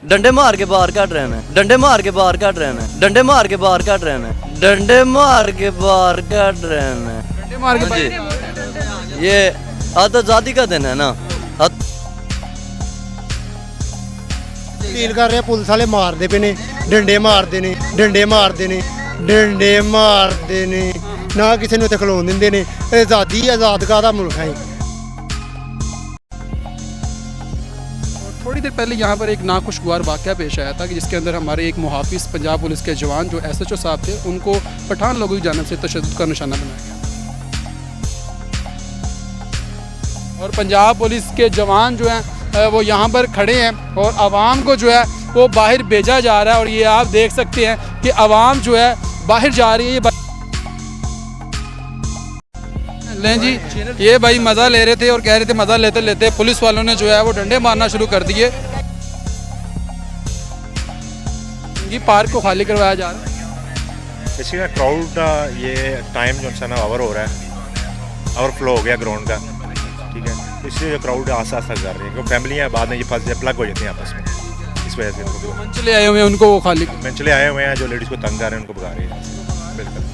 डंडे मार के बाहर काट रहे हैं, डंडे मार के बाहर काट रहे हैं, डंडे मार के बाहर काट रहे हैं, डंडे मार के बाहर काट रहे हैं। डंडे मार के जी, ये आज़ादी का दिन है ना। अपील कर रहे पुलिस वाले मारते पे ने, डंडे मारते ने, डंडे मारते ने, डंडे मारते ने, ना किसी ने खलोन देंगे ने। आज़ादी आज़ाद का मुल्क है। थोड़ी देर पहले यहाँ पर एक नाखुशगवार वाक़या पेश आया था कि जिसके अंदर हमारे एक मुहाफिज पंजाब पुलिस के जवान जो SHO साहब थे उनको पठान लोगों की जानिब से तशद्दुद का निशाना बनाया गया और पंजाब पुलिस के जवान जो हैं वो यहाँ पर खड़े हैं और आवाम को जो है वो बाहर भेजा जा रहा है और ये आप देख सकते हैं कि आवाम जो है बाहर जा रही है। लें जी, ये भाई मज़ा ले रहे थे और कह रहे थे मज़ा लेते लेते पुलिस वालों ने जो है वो डंडे मारना शुरू कर दिए। ये पार्क को खाली करवाया जा रहा है। इसका क्राउड ये टाइम जो है ना ओवर हो रहा है, ओवरफ्लो हो गया ग्राउंड का, ठीक है। तो इसलिए जो क्राउड आस्ता आस्ता कर रही है क्योंकि फैमिलियाँ बाद में ये फंस प्लग हो जाती हैं आपस में, इस वजह से उनको मंचले आए हुए हैं उनको वो खाली मंचले आए हुए हैं जो लेडीज़ को तंग कर रहे हैं उनको भगा रहे हैं। बिल्कुल।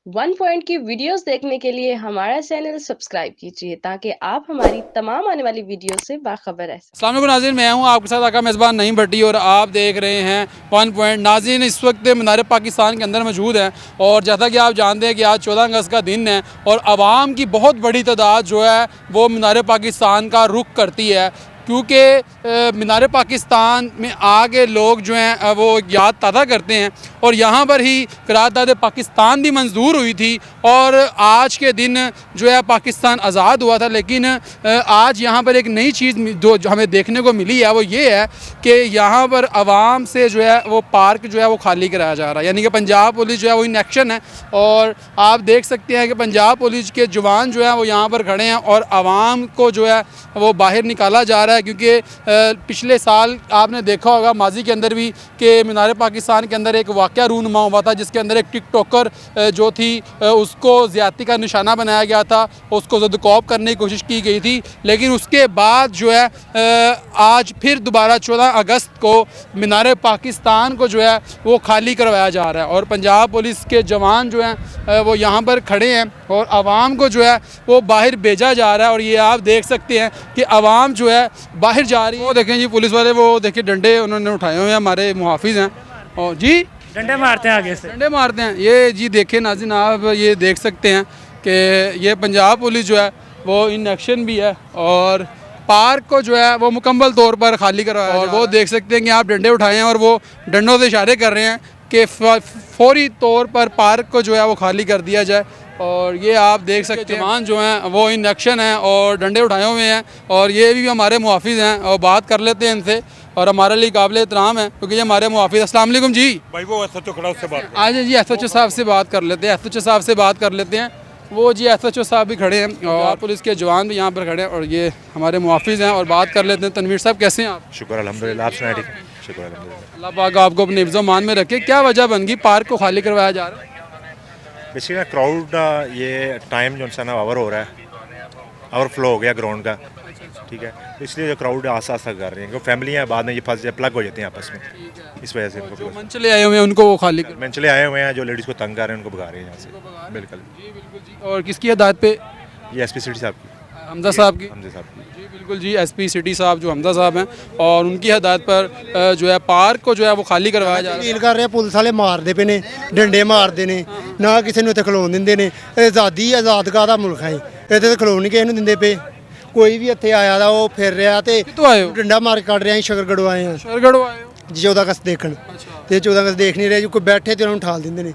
1 पॉइंट की वीडियोस देखने के लिए हमारा चैनल सब्सक्राइब कीजिए ताकि आप हमारी तमाम आने वाली वीडियो से बाखबर रह सकें। अस्सलाम वालेकुम नाज़रीन, मैं हूं आपके साथ आका मेज़बान नईम भट्टी और आप देख रहे हैं 1 पॉइंट। नाज़रीन, इस वक्त मीनार पाकिस्तान के अंदर मौजूद हैं और जैसा कि आप जानते हैं कि आज 14 अगस्त का दिन है और आवाम की बहुत बड़ी तादाद जो है वो मीनार पाकिस्तान का रुख करती है क्योंकि मीनार पाकिस्तान में आके लोग जो हैं वो याद ताज़ा करते हैं और यहाँ पर ही करारदाद पाकिस्तान भी मंजूर हुई थी और आज के दिन जो है पाकिस्तान आज़ाद हुआ था। लेकिन आज यहाँ पर एक नई चीज़ जो हमें देखने को मिली है वो ये है कि यहाँ पर आवाम से जो है वो पार्क जो है वो खाली कराया जा रहा है, यानी कि पंजाब पुलिस जो है वो इन एक्शन है और आप देख सकते हैं कि पंजाब पुलिस के जवान जो है वो यहाँ पर खड़े हैं और आवाम को जो है वो बाहर निकाला जा रहा है क्योंकि पिछले साल आपने देखा होगा माजी के अंदर भी कि मीनार पाकिस्तान के अंदर एक वाक़या रूनुमा हुआ था जिसके अंदर एक टिकटॉकर जो थी उसको ज़्यादती का निशाना बनाया गया था, उसको ज़दकॉप करने की कोशिश की गई थी। लेकिन उसके बाद जो है आज फिर दोबारा 14 अगस्त को मीनार पाकिस्तान को जो है वो खाली करवाया जा रहा है और पंजाब पुलिस के जवान जो हैं वो यहाँ पर खड़े हैं और आवाम को जो है वो बाहर भेजा जा रहा है और ये आप देख सकते हैं कि आवाम जो है बाहर जा रही है। वो देखें जी पुलिस वाले, वो देखिए डंडे उन्होंने उठाए हुए हैं, हमारे मुहाफिज हैं और जी डंडे मारते हैं आगे से, डंडे मारते हैं। ये जी देखें नाज़रीन, आप ये देख सकते हैं कि ये पंजाब पुलिस जो है वो इन एक्शन भी है और पार्क को जो है वो मुकम्मल तौर पर खाली करवाया और वो देख सकते हैं कि आप डंडे उठाए हैं और वो डंडों से इशारे कर रहे हैं कि फौरी तौर पर पार्क को जो है वो खाली कर दिया जाए और ये आप देख सकते हैं जवान जो हैं वो इन एक्शन हैं और डंडे उठाए हुए हैं और ये भी हमारे मुहाफिज हैं और बात कर लेते हैं इनसे और हमारे लिए काबिल एहतराम है क्योंकि ये हमारे मुहाफिज। अस्सलाम वालेकुम जी। भाई वो SHO खड़ा उससे बात आज जी SHO साहब से बात कर लेते हैं, SHO साहब से बात कर लेते हैं। वो जी SHO साहब भी खड़े हैं और पुलिस के जवान भी यहाँ पर खड़े हैं और ये हमारे मुहाफिज हैं और बात कर लेते हैं। तनवीर साहब कैसे हैं आप? शुक्र अल्हम्दुलिल्लाह, आप सुनाए? ठीक है, शुक्र अल्हम्दुलिल्लाह। अल्लाह पाक आपको अपने हिफ्ज़ मान में रखे। क्या वजह बन गई पार्क को खाली करवाया जा रहा है? बेसिकली क्राउड ये टाइम जो है ना ओवर हो रहा है, ओवरफ्लो हो गया ग्राउंड का, ठीक है। तो इसलिए जो क्राउड आस्ता आस्ता कर रही है क्योंकि फैमिलियाँ बाद में ये फंस प्लग हो जाती हैं आपस में, इस वजह से उनको मंचले आए हुए हैं उनको वो खाली मंचले आए हुए हैं जो लेडीज़ को तंग कर रहे हैं उनको भगा रहे हैं यहाँ से। बिल्कुल। और किसकी हदायत पे? ये SP सिटी साहब की, हमजा साहब की। हमजा साहब की। जी बिल्कुल जी, SP सिटी साहब जो हमजा साहब हैं और उनकी हदायत पर जो है पार्क को जो है वो खाली करवाया जा रहा है। अपील कर रहे पुलिस वाले मारते पे ने, डंडे मारते ने, ना किसी ने खलोन देंगे ने। आज़ादी आज़ाद का मुल्क है, ये खलोन नहीं किसी देंगे पे। कोई भी इतने आया था वो फिर रहा तो डंडा मार कट रहा। शकरगढ़ आए हैं, शकरगढ़ आए हो जी 14 अगस्त देखने, तो 14 अगस्त देख नहीं रहे, कोई बैठे तो उन्होंने ठाल देंगे ने।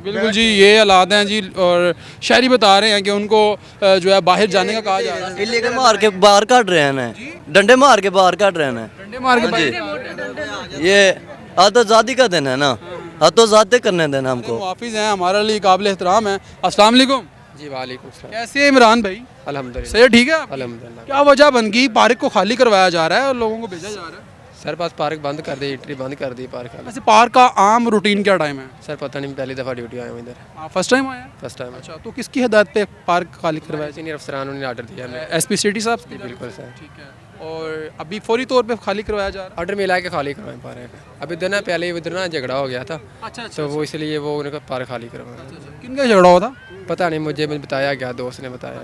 बिल्कुल जी, ये हालात हैं जी और शहरी बता रहे हैं कि उनको जो है बाहर जाने का कहा जा रहा है। इलीगल मार के बाहर काट रहे हैं, डंडे मार के बाहर काट रहे हैं, डंडे मार के। ये आज़ादी का दिन है ना, आज़ादी करने देना हमको। मुहाफिज हैं, हमारे लिए काबिल एहतराम है। अस्सलाम वालेकुम जी। वालेकुम सलाम। कैसे हैं इमरान भाई? अल्हम्दुलिल्लाह, सही ठीक है? अल्हम्दुलिल्लाह। क्या वजह बन गई पार्क को खाली करवाया जा रहा है और लोगों को भेजा जा रहा है? सर पास पार्क बंद कर दी, एंट्री बंद कर दी पार्क वाले। वैसे पार्क का आम रूटीन क्या टाइम है? सर पता नहीं, पहली दफ़ा ड्यूटी आया हूँ इधर, फर्स्ट टाइम आया? First time. अच्छा, तो किसकी हिदायत पे पार्क खाली करवाया? सीनियर अफसरान ने ऑर्डर दिया हमें। एसपी सिटी साहब की? बिल्कुल सर। ठीक है। और अभी फौरी तौर पे खाली करवाया जा रहा ऑर्डर मिला के खाली करवाएं पार्क। अभी इधर ना पहले इधर ना झगड़ा हो गया था, है? अच्छा तो वो इसलिए वो उनका पार्क खाली करवाया। किन का झगड़ा हुआ था? पता नहीं, मुझे बताया गया, दोस्त ने बताया।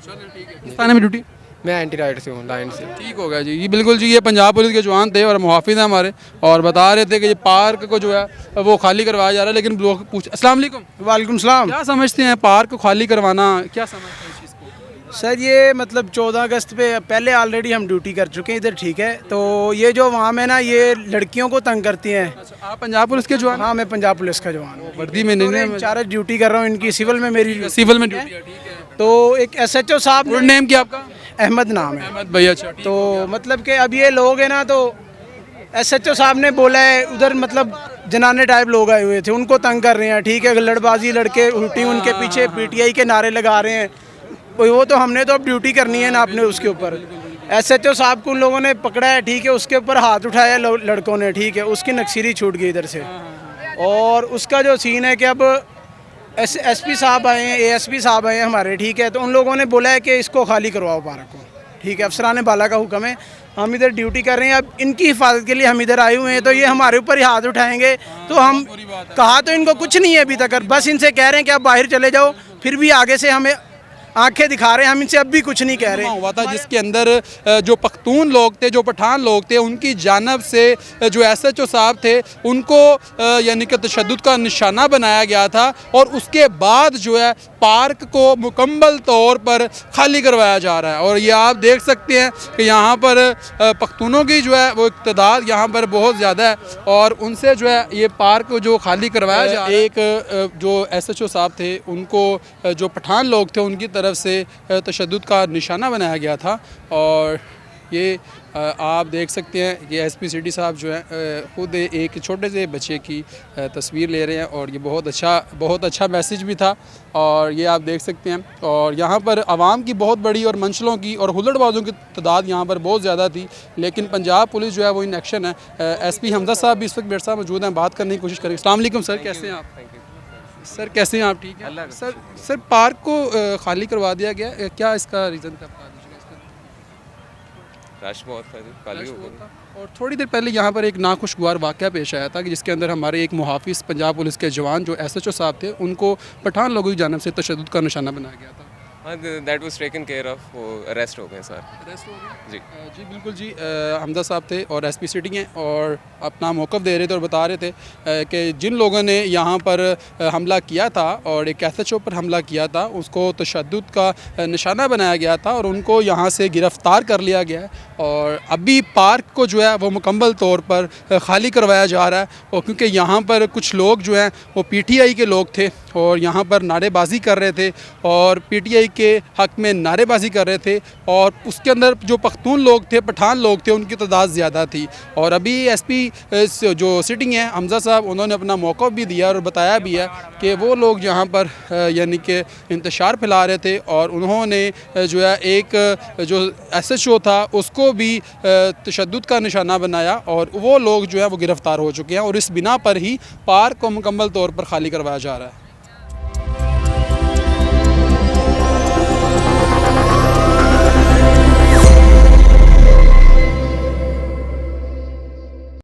किस थाने में ड्यूटी? मैं एंटी राइट से हूँ, लाइन से। ठीक हो गया जी। ये बिल्कुल जी, ये पंजाब पुलिस के जवान थे और मुहाफिज हैं हमारे, और बता रहे थे कि ये पार्क को जो है वो खाली करवाया जा रहा है। लेकिन लोग पूछ, अस्सलाम वालेकुम। वालेकुम सलाम। क्या समझते हैं पार्क को खाली करवाना, क्या समझते हैं इस चीज़ को? सर ये मतलब 14 अगस्त पे पहले ऑलरेडी हम ड्यूटी कर चुके हैं इधर, ठीक है। तो ये जो वहाँ में ना ये लड़कियों को तंग करती हैं। अच्छा, आप पंजाब पुलिस के जवान? हाँ, मैं पंजाब पुलिस का जवान हूँ। वर्दी में नहीं? इंचार्ज ड्यूटी कर रहा हूँ इनकी, सिविल में मेरी सिविल में ड्यूटी है, ठीक है। तो एक SHO साहब, गुड नेम क्या आपका? अहमद नाम है। अहमद भैया। अच्छा, तो मतलब कि अब ये लोग हैं ना, तो SHO साहब ने बोला है उधर मतलब जनाने टाइप लोग आए हुए थे, उनको तंग कर रहे हैं, ठीक है। लड़बाजी लड़के उल्टी उनके पीछे PTI के नारे लगा रहे हैं। वो तो हमने तो अब ड्यूटी करनी है ना अपने उसके ऊपर। SHO साहब को उन लोगों ने पकड़ा है, ठीक है, उसके ऊपर हाथ उठाया लड़कों ने, ठीक है, उसकी नक्सीरी छूट गई इधर से। और उसका जो सीन है कि अब SP साहब आए हैं, ASP साहब आए हैं हमारे, ठीक है। तो उन लोगों ने बोला है कि इसको खाली करवाओ पार्क को, ठीक है। अफसरान बाला का हुक्म है, हम इधर ड्यूटी कर रहे हैं, अब इनकी हिफाजत के लिए हम इधर आए हुए हैं। तो ये हमारे ऊपर ही हाथ उठाएंगे, तो हम कहा तो इनको कुछ नहीं है अभी तक, बस इनसे कह रहे हैं कि आप बाहर चले जाओ, फिर भी आगे से हमें आंखें दिखा रहे हैं, हम इनसे अब भी कुछ नहीं कह रहे। हुआ था जिसके अंदर जो पख्तून लोग थे, जो पठान लोग थे, उनकी जानब से जो SHO साहब थे उनको यानी कि तशद्दुद का निशाना बनाया गया था, और उसके बाद जो है पार्क को मुकम्मल तौर पर खाली करवाया जा रहा है। और ये आप देख सकते हैं कि यहाँ पर पख्तूनों की जो है वो तादाद यहाँ पर बहुत ज़्यादा है, और उनसे जो है ये पार्क जो खाली करवाया जा रहा है। एक जो SHO साहब थे उनको जो पठान लोग थे उनकी तरफ से तशद्दुद का निशाना बनाया गया था। और ये आप देख सकते हैं कि SP सिटी साहब जो है ख़ुद एक छोटे से बच्चे की तस्वीर ले रहे हैं, और ये बहुत अच्छा मैसेज भी था। और ये आप देख सकते हैं, और यहाँ पर आवाम की बहुत बड़ी और मंशलों की और हुल्लड़बाजों की तादाद यहाँ पर बहुत ज़्यादा थी, लेकिन पंजाब पुलिस जो है वो इन एक्शन है। SP हमजा साहब भी इस वक्त मेरे साथ मौजूद हैं, बात करने की कोशिश करेंगे। अस्सलाम वालेकुम सर, कैसे हैं आप? सर कैसे हैं आप? ठीक है सर पार्क को खाली करवा दिया गया, क्या इसका रीज़न था? रश बहुत था, खाली हो गया। और थोड़ी देर पहले यहाँ पर एक नाखुशगवार वाक़या पेश आया था कि जिसके अंदर हमारे एक मुहाफिज पंजाब पुलिस के जवान जो SHO साहब थे उनको पठान लोगों की जानिब से तशद्दुद का निशाना बनाया गया था। हाँ, that was taken care of, वो अरेस्ट हो गए सर। अरेस्ट हो गए जी जी बिल्कुल जी। हमजा साहब थे और SP सिटी हैं, और अपना मौक़िफ़ दे रहे थे और बता रहे थे कि जिन लोगों ने यहाँ पर हमला किया था और एक SHO पर हमला किया था उसको तशद्दुद का निशाना बनाया गया था, और उनको यहाँ से गिरफ़्तार कर लिया गया है। और अभी पार्क को जो है वो मुकम्मल तौर पर खाली करवाया जा रहा है, और क्योंकि यहाँ पर कुछ लोग जो हैं वो PTI के लोग थे और यहाँ पर नारेबाजी कर रहे थे, और PTI के हक़ में नारेबाजी कर रहे थे, और उसके अंदर जो पख्तून लोग थे, पठान लोग थे, उनकी तादाद ज़्यादा थी। और अभी SP जो सिटिंग है हमजा साहब, उन्होंने अपना मौक़िफ़ भी दिया और बताया भी है कि वो लोग यहाँ पर यानी कि इंतशार फैला रहे थे, और उन्होंने जो है एक जो SHO था उसको भी तशद्दुद का निशाना बनाया, और वो लोग जो है वो गिरफ़्तार हो चुके हैं, और इस बिना पर ही पार्क को मुकम्मल तौर पर खाली करवाया जा रहा है।